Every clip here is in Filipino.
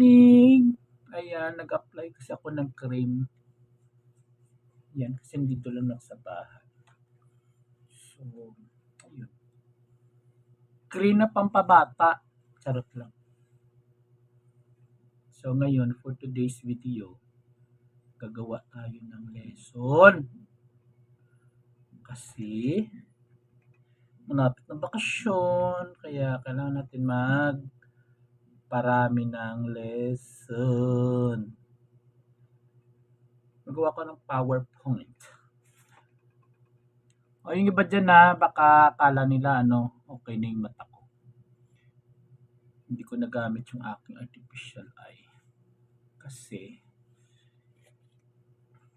morning! Ayan, nag-apply kasi ako ng cream. Yan, kasi dito lang ako sa bahay. So, ayun. Cream na pampabata. Charot lang. So, ngayon, for today's video, gagawa tayo ng lesson. Kasi, malapit ng bakasyon, kaya kailangan natin parami ng lesson. Magawa ko ng PowerPoint. O yung iba dyan baka akala nila okay na yung mata ko. Hindi ko nagamit yung aking artificial eye. Kasi,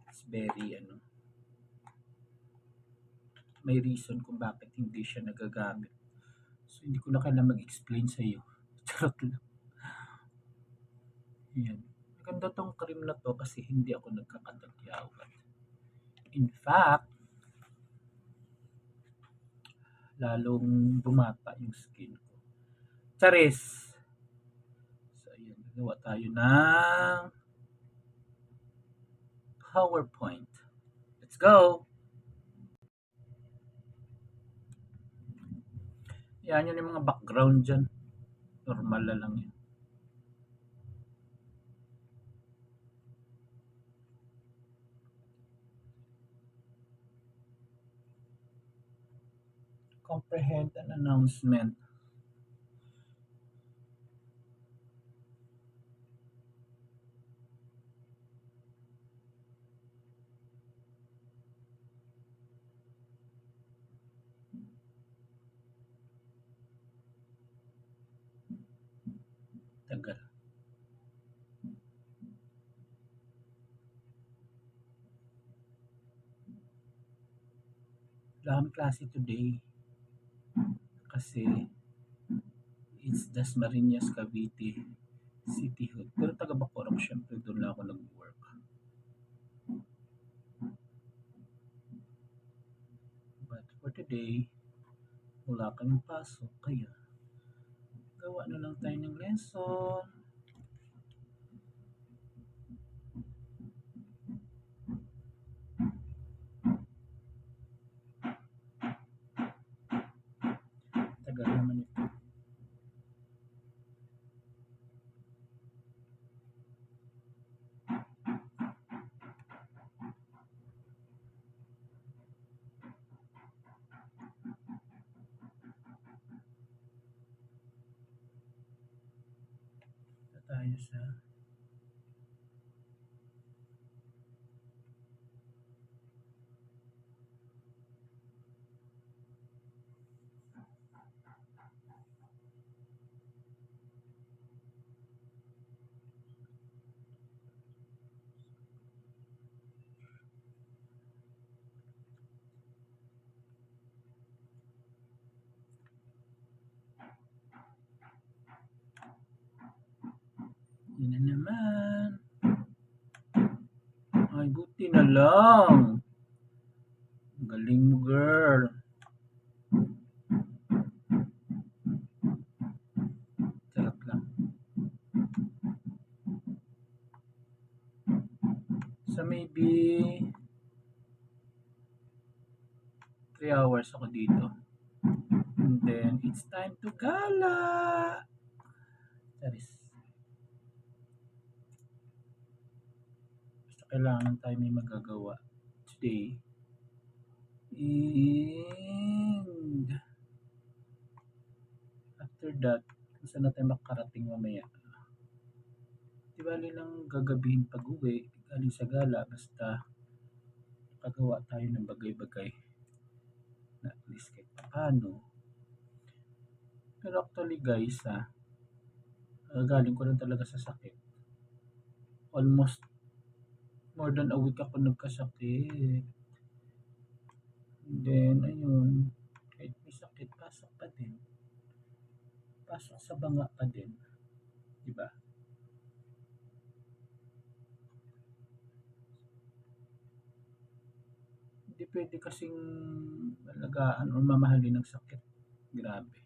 it's very may reason kung bakit hindi siya nagagamit. So, hindi ko na kailangan mag-explain sa iyo. Charot lang. Yan. Maganda tong cream na to kasi hindi ako nagkakatagyawat. In fact, lalong bumata yung skin ko. Charis! So, ayan. Nagawa tayo ng PowerPoint. Let's go! Yan yun yung mga background dyan. Normal na lang yun. Comprehend an announcement. Tagal. Wala kami klase today. Kasi it's Dasmariñas, Cavite Cityhood. Pero taga Bacoor, syempre doon lang ako nag-work. But for today, wala kaming pasok. Kaya, gawa na lang tayo ng lesson. Tagal naman ito. Tayo sa yun na naman. Ay, buti na lang. Galing mo, girl. Sarap lang. So maybe 3 hours ako dito. And then, it's time to gala! Charis. Basta kailangan tayo may magagawa today. And after that, kung saan na tayo makarating mamaya. Di bali lang gagabihin pag-uwi, galing sa gala, basta nakagawa tayo ng bagay-bagay na at least kahit paano. Pero actually guys, galing ko lang talaga sa sakit. Almost more than a week ako nagkasakit. And then, ayun, kahit may sakit, pasok pa din. Pasok sa banga pa din. Diba? Hindi pwede kasing alagaan o mamahalin ng sakit. Grabe.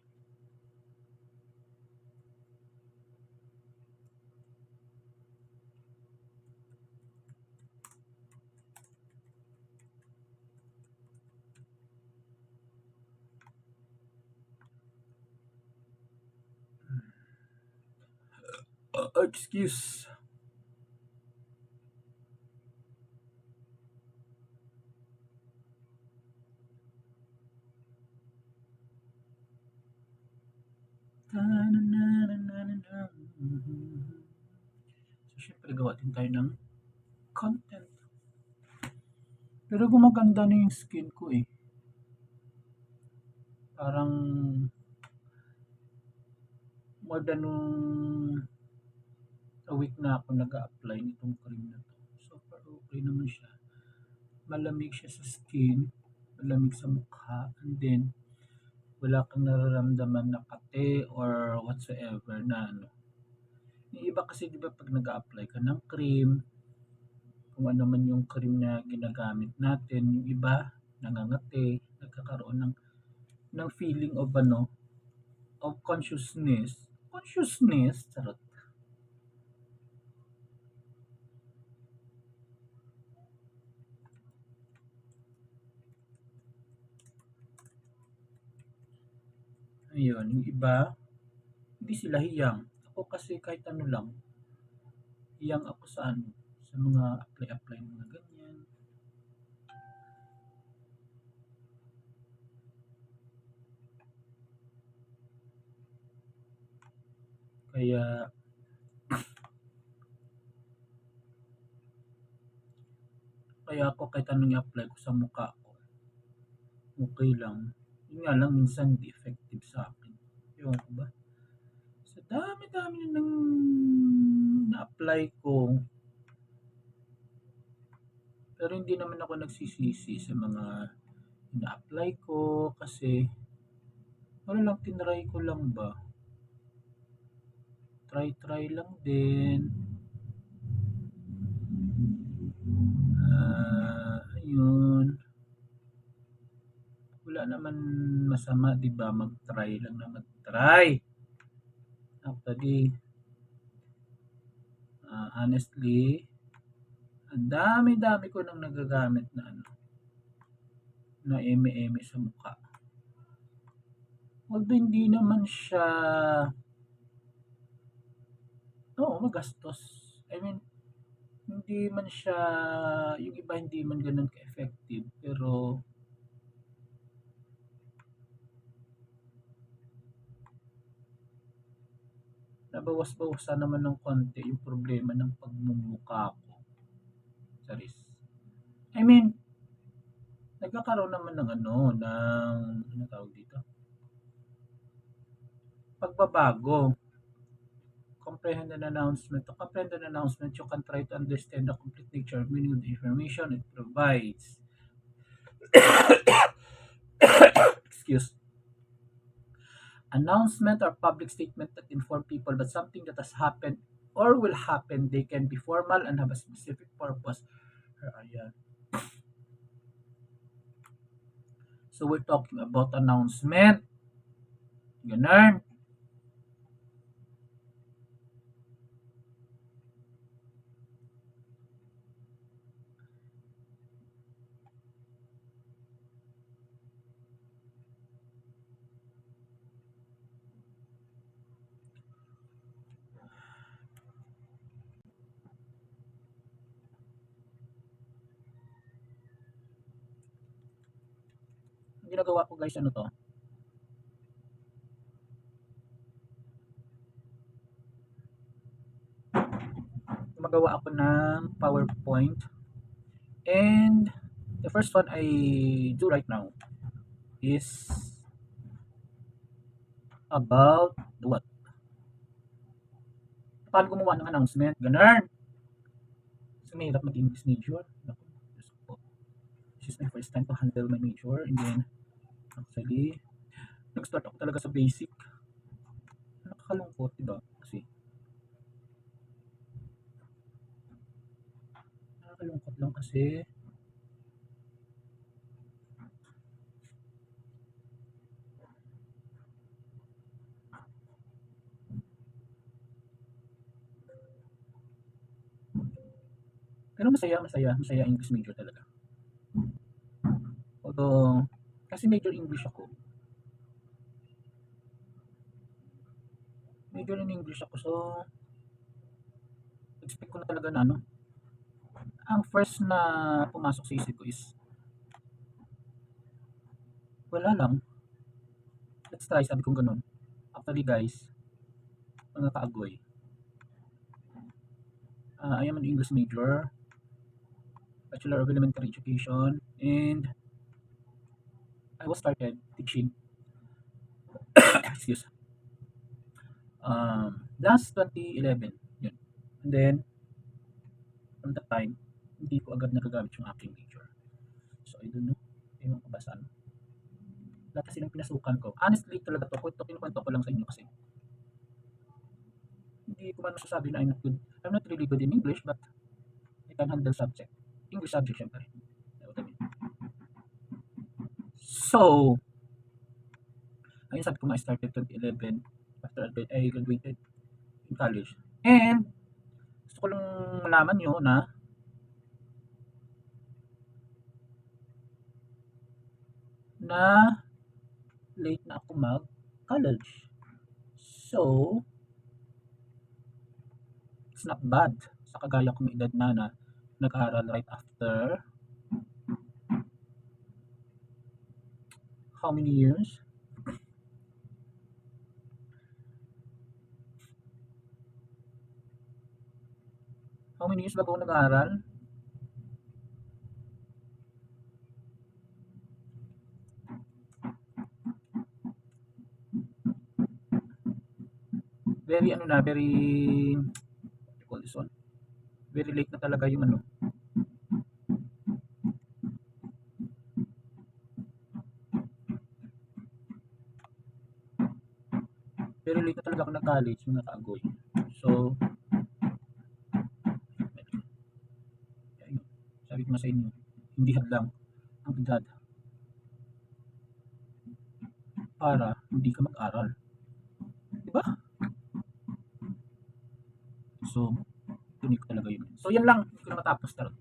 Excuse. So, syempre gawa din tayo ng content. Pero gumaganda na yung skin ko eh. Parang more than a week na ako nag-a-apply nitong cream na to. Super okay naman siya. Malamig siya sa skin, malamig sa mukha, and then wala kang nararamdaman na kate or whatsoever na ano. Yung iba kasi di ba pag nag-a-apply ka ng cream, kung ano man yung cream na ginagamit natin, yung iba nangangati, nagkakaroon ng feeling of ano, of consciousness, charot. Ayun, yung iba, hindi sila hiyang. Ako kasi kahit ano lang, hiyang ako sa ano, sa mga apply-apply ng mga ganyan. Kaya, kaya ako kahit anong i-apply ko sa mukha ko, okay lang. Yun nga lang, minsan hindi effective sa akin. Ewan ko ba? Sa dami-dami na nang na-apply ko, pero hindi naman ako nagsisisi sa mga na-apply ko kasi ano lang, tinry ko lang ba? Try lang din. Ayun. Wala naman masama, 'di ba? Mag-try lang na mag-try. Actually, honestly, ang dami-dami ko nang nagagamit na ano, na eme-eme sa mukha. Although hindi naman siya, oo, magastos. I mean, hindi man siya, yung iba hindi man ganun ka-effective, pero nabawas-bawasan naman ng konti yung problema ng pagmumukha ko. Charis. I mean, nagkakaroon naman ng ano, ano tawag dito? Pagbabago. Comprehend an announcement. To comprehend an announcement, you can try to understand the complete nature of meaning of the information it provides. Excuse. Announcement or public statement that inform people that something that has happened or will happen. They can be formal and have a specific purpose. Ayan. So we're talking about announcement. Ganun. Ang ginagawa ko guys, ano to? Gumagawa ako ng PowerPoint. And the first one I do right now is about what? Paano gumawa ng announcement? Ganun. So, mahirap mag-English major. Naku, Diyos ko po. This is my first time to handle my major. And then, actually, nag-start ako talaga sa basic. Nakakalungkot, diba? Kasi, nakakalungkot lang kasi, pero masaya English major talaga. Although, kasi major English ako. Major in English ako, so, expect ko na talaga na ano, ang first na pumasok sa isip ko is, wala lang, let's try, sabi kong ganun. Actually guys, mga kaagoy, I am an English major, Bachelor of Elementary Education, and I was started teaching excuse last 2011 yun. And then from that time hindi ko agad nagagamit yung aking major, so I don't know, ewan ko ba saan lahat kasi ng pinasukan ko. Honestly talaga to, kinukwento ko lang sa inyo kasi hindi ko man masasabi na I'm not really good in English, but I can handle English subject syempre. So ayun, sabi ko nga, I started 2011 after I graduated in college. And gusto ko lang malaman nyo na late na ako mag-college. So, it's not bad sa kagaya kong edad na nag-aaral right after how many years? How many years bago ako nag-aaral? Very what do you call this one? Very late na talaga yung ano. Very late na talaga ako nag-college, mga kaagoy. So, sabi ko na sa inyo, hindi hadlang ang edad para hindi ka mag-aral. Diba? So, tunig talaga yun. So, yan lang. Hindi ko na matapos. Tarot.